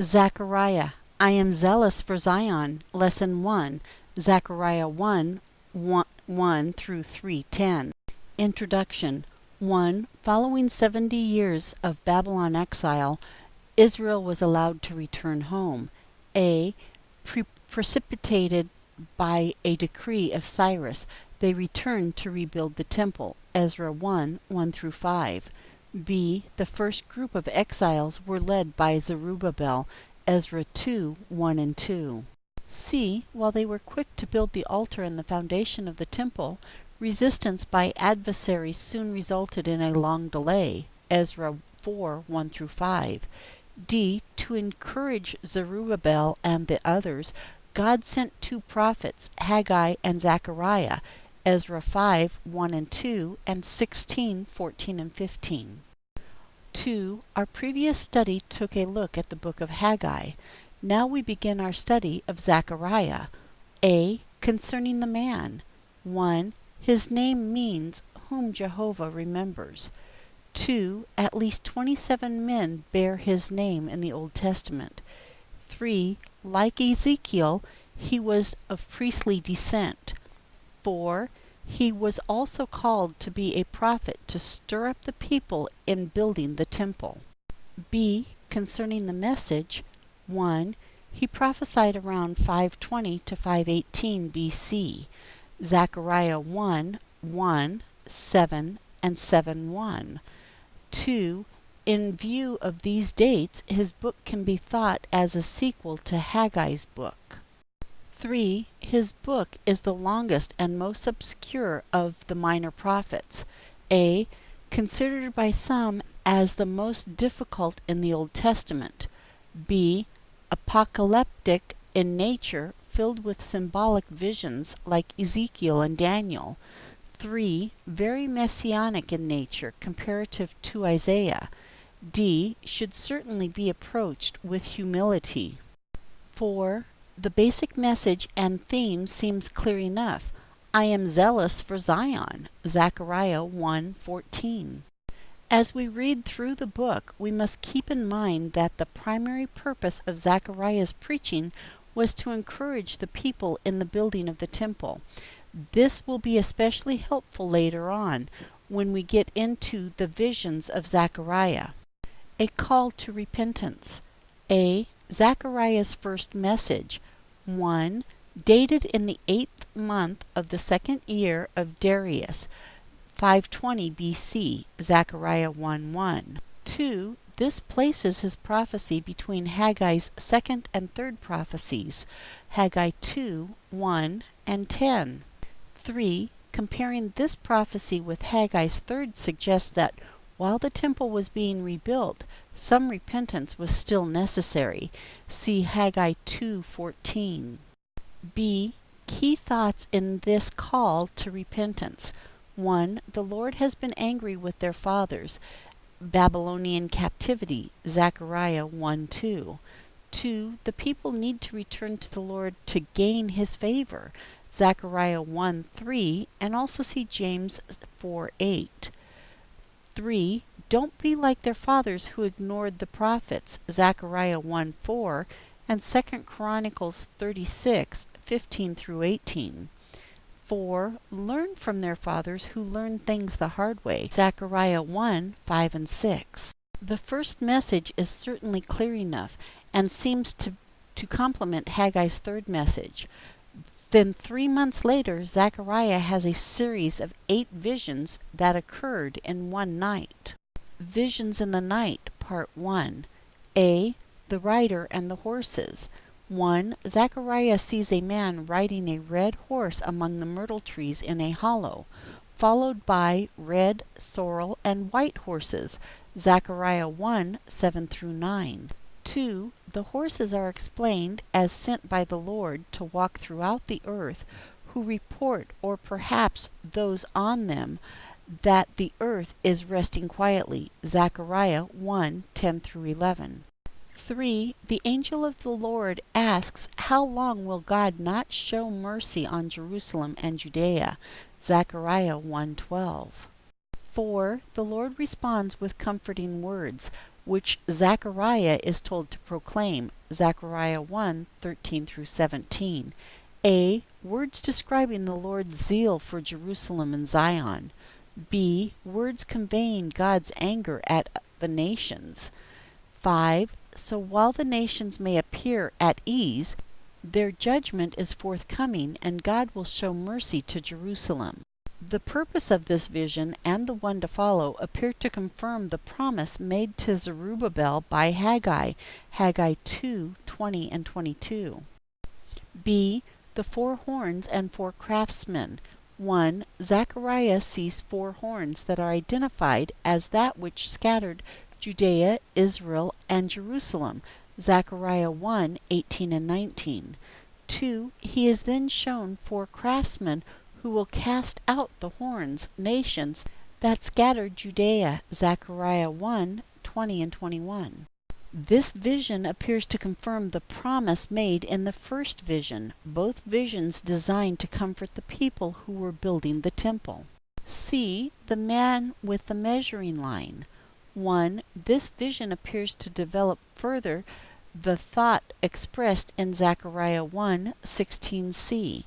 Zechariah, I am zealous for Zion. Lesson 1, Zechariah 1 through 3:10. Introduction. 1. Following 70 years of Babylon exile, Israel was allowed to return home. Precipitated by a decree of Cyrus, they returned to rebuild the temple. Ezra 1 through 5. B. The first group of exiles were led by Zerubbabel. Ezra 1 and 2. C. While they were quick to build the altar and the foundation of the temple, resistance by adversaries soon resulted in a long delay. Ezra 1 through 5. D. To encourage Zerubbabel and the others, God sent two prophets, Haggai and Zechariah, Ezra 1 and 2, and 16, 14, and 15. 2. Our previous study took a look at the book of Haggai. Now we begin our study of Zechariah. A. Concerning the man. 1. His name means whom Jehovah remembers. 2. At least 27 men bear his name in the Old Testament. 3. Like Ezekiel, he was of priestly descent. 4. He was also called to be a prophet to stir up the people in building the temple. B. Concerning the message. 1. He prophesied around 520 to 518 BC. Zechariah 1, 7, and 7:1. 2. In view of these dates, his book can be thought as a sequel to Haggai's book. 3. His book is the longest and most obscure of the minor prophets. A. Considered by some as the most difficult in the Old Testament. B. Apocalyptic in nature, filled with symbolic visions like Ezekiel and Daniel. 3. Very messianic in nature, comparative to Isaiah. D. Should certainly be approached with humility. 4. The basic message and theme seems clear enough. I am zealous for Zion. Zechariah 1:14. As we read through the book, we must keep in mind that the primary purpose of Zechariah's preaching was to encourage the people in the building of the temple. This will be especially helpful later on when we get into the visions of Zechariah. A call to repentance. A. Zechariah's first message. 1. Dated in the 8th month of the second year of Darius, 520 BC, Zechariah 1:1. 2. This places his prophecy between Haggai's second and third prophecies, Haggai 2:1 and 10. 3. Comparing this prophecy with Haggai's third suggests that while the temple was being rebuilt, some repentance was still necessary. See Haggai 2:14. B. Key thoughts in this call to repentance. 1. The Lord has been angry with their fathers. Babylonian captivity. Zechariah 1:2. 2. The people need to return to the Lord to gain his favor. Zechariah 1:3, and also see James 4:8. 3. Don't be like their fathers who ignored the prophets. Zechariah 1:4 and 2 Chronicles 36:15 through 18. 4. Learn from their fathers who learned things the hard way. Zechariah 1:5 and 6. The first message is certainly clear enough and seems to complement Haggai's third message. Then 3 months later, Zechariah has a series of 8 visions that occurred in one night. Visions in the Night, Part 1. A. The rider and the horses. 1. Zechariah sees a man riding a red horse among the myrtle trees in a hollow, followed by red, sorrel, and white horses. Zechariah 1:7 through 9. 2. The horses are explained as sent by the Lord to walk throughout the earth, who report, or perhaps those on them, that the earth is resting quietly. Zechariah 1:10 through 11. 3. The angel of the Lord asks, how long will God not show mercy on Jerusalem and Judea? Zechariah 1:12. 4. The Lord responds with comforting words. which Zechariah is told to proclaim, Zechariah 1:13 through 17. A. Words describing the Lord's zeal for Jerusalem and Zion. B. Words conveying God's anger at the nations. 5. So while the nations may appear at ease, their judgment is forthcoming, and God will show mercy to Jerusalem. The purpose of this vision and the one to follow appear to confirm the promise made to Zerubbabel by Haggai, Haggai 2:20 and 22. B. The 4 horns and 4 craftsmen. 1. Zechariah sees 4 horns that are identified as that which scattered Judea, Israel, and Jerusalem, Zechariah 1:18 and 19. 2. He is then shown 4 craftsmen who will cast out the horns, nations that scattered Judea, Zechariah 1:20 and 21. This vision appears to confirm the promise made in the first vision, both visions designed to comfort the people who were building the temple. C. The man with the measuring line. 1. This vision appears to develop further the thought expressed in Zechariah 1:16c.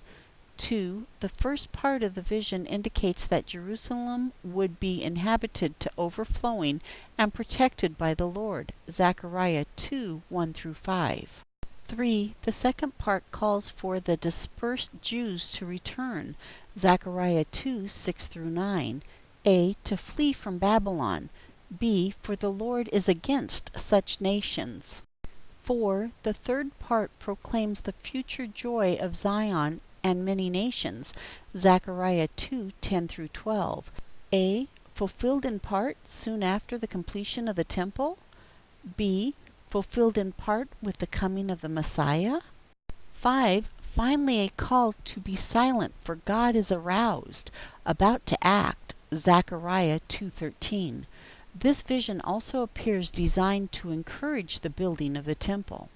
2. The first part of the vision indicates that Jerusalem would be inhabited to overflowing and protected by the Lord, Zechariah 2:1 through 5. 3. The second part calls for the dispersed Jews to return, Zechariah 2:6 through 9. A. To flee from Babylon. B. For the Lord is against such nations. 4. The third part proclaims the future joy of Zion and many nations, Zechariah 2:10 through 12. A. Fulfilled in part soon after the completion of the temple. B. Fulfilled in part with the coming of the Messiah. 5. Finally a call to be silent, for God is aroused, about to act, Zechariah 2:13. This vision also appears designed to encourage the building of the temple.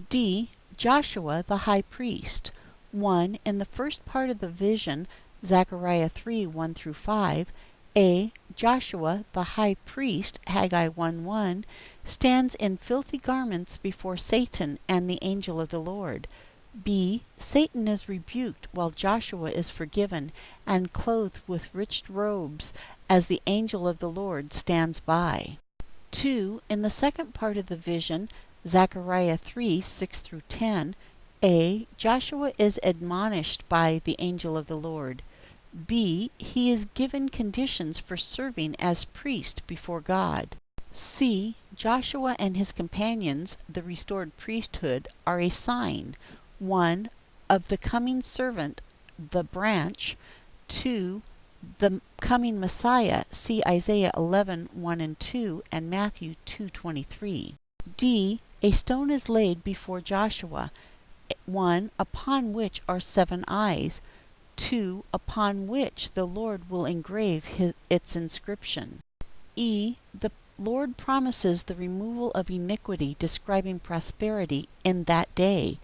D. Joshua the high priest. 1. In the first part of the vision, Zechariah 3:1 through 5, A. Joshua the high priest, Haggai 1:1, stands in filthy garments before Satan and the angel of the Lord. B. Satan is rebuked while Joshua is forgiven and clothed with rich robes as the angel of the Lord stands by. 2. In the second part of the vision, Zechariah 3:6 through 10, A. Joshua is admonished by the angel of the Lord. B. He is given conditions for serving as priest before God. C. Joshua and his companions, the restored priesthood, are a sign, 1. Of the coming servant, the branch, 2. The coming Messiah, see Isaiah 11:1 and 2 and Matthew 2:23. D. A stone is laid before Joshua, 1. Upon which are 7 eyes, 2. Upon which the Lord will engrave its inscription. E. The Lord promises the removal of iniquity, describing prosperity in that day.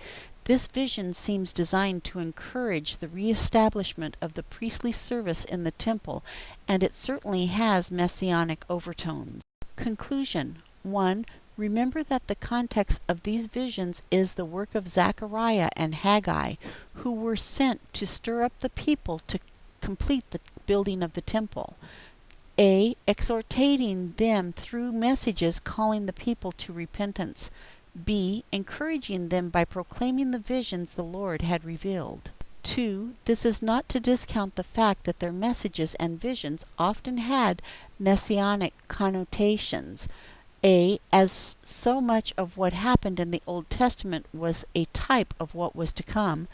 This vision seems designed to encourage the reestablishment of the priestly service in the temple, and it certainly has messianic overtones. Conclusion. 1. Remember that the context of these visions is the work of Zechariah and Haggai, who were sent to stir up the people to complete the building of the temple. A. Exhortating them through messages calling the people to repentance. B. Encouraging them by proclaiming the visions the Lord had revealed. 2. This is not to discount the fact that their messages and visions often had messianic connotations. A. As so much of what happened in the Old Testament was a type of what was to come.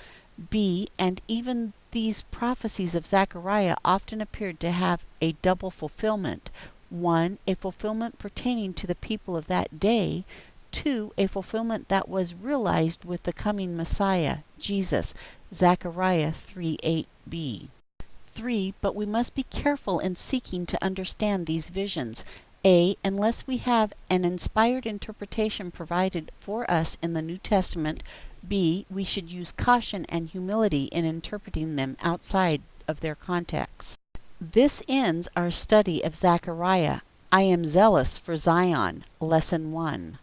B. And even these prophecies of Zechariah often appeared to have a double fulfillment. 1. A fulfillment pertaining to the people of that day. 2. A fulfillment that was realized with the coming Messiah, Jesus, Zechariah 3:8b. 3. But we must be careful in seeking to understand these visions. A. Unless we have an inspired interpretation provided for us in the New Testament. B. We should use caution and humility in interpreting them outside of their context. This ends our study of Zechariah. I am zealous for Zion. Lesson 1.